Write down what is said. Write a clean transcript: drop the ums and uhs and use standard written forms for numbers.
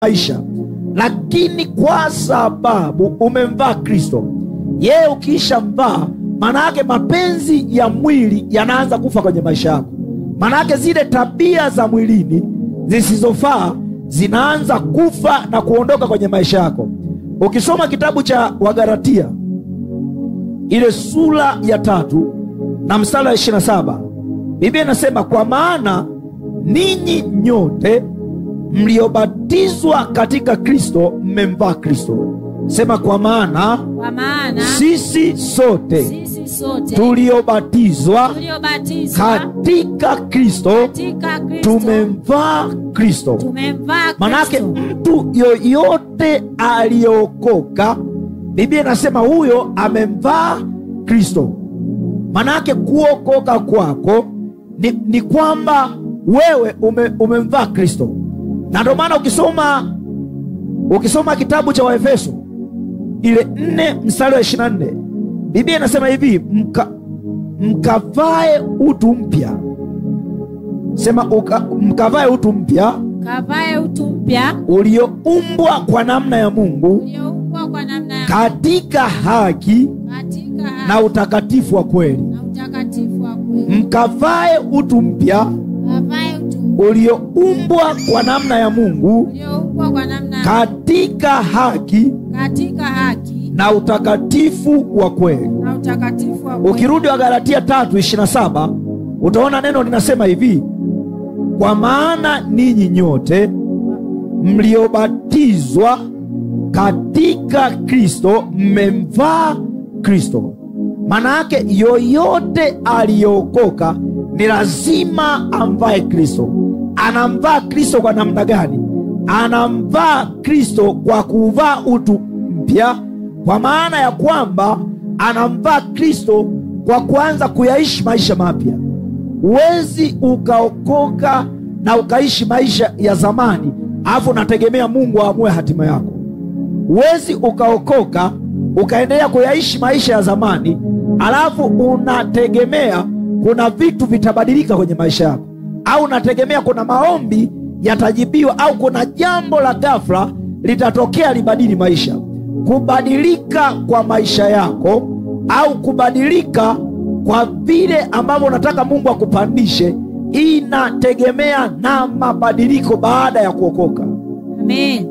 maisha, lakini kwa sababu umemvaa Kristo, yeye ukiisha mvaa, maana yake mapenzi ya mwili yanaanza kufa kwenye maisha yako. Maana yake zile tabia za mwilini zisizofaa zinaanza kufa na kuondoka kwenye maisha yako. Ukisoma kitabu cha Wagalatia ile sura ya 3 na mstari wa 27, Biblia inasema, kwa maana ninyi nyote mliobatizwa katika Kristo mmemvaa Kristo. Sema kwa maana sisi sote tuliobatizwa katika Kristo tumemvaa Kristo. Manake mtu yoyote aliokoka, Biblia inasema huyo amemvaa Kristo. Manake kuokoka kwako ni kwamba wewe umemvaa Kristo. Na ndio maana ukisoma kitabu cha Waefeso ile 4 mstari wa 24, Biblia inasema hivi, mkavae utu mpya. Sema mkavae utu mpya, ulioumbwa kwa namna ya Mungu, katika haki na utakatifu wa kweli. Mkavae utu mpya ulioumbwa kwa namna ya Mungu, katika haki na utakatifu wa kweli. Ukirudi Wagalatia 3:27 utaona neno linasema hivi, kwa maana ninyi nyote mliobatizwa katika Kristo mmemvaa Kristo. Maana yake yoyote aliokoka ni lazima amvae Kristo. Anamvaa Kristo kwa namna gani? Anamvaa Kristo kwa kuvaa utu mpya, kwa maana ya kwamba anamvaa Kristo kwa kuanza kuyaishi maisha mapya. Huwezi ukaokoka na ukaishi maisha ya zamani alafu unategemea Mungu aamue hatima yako. Huwezi ukaokoka ukaendelea kuyaishi maisha ya zamani alafu unategemea kuna vitu vitabadilika kwenye maisha yako, au unategemea kuna maombi yatajibiwa, au kuna jambo la ghafla litatokea libadili maisha. Kubadilika kwa maisha yako au kubadilika kwa vile ambavyo unataka Mungu akupandishe inategemea na mabadiliko baada ya kuokoka. Amen.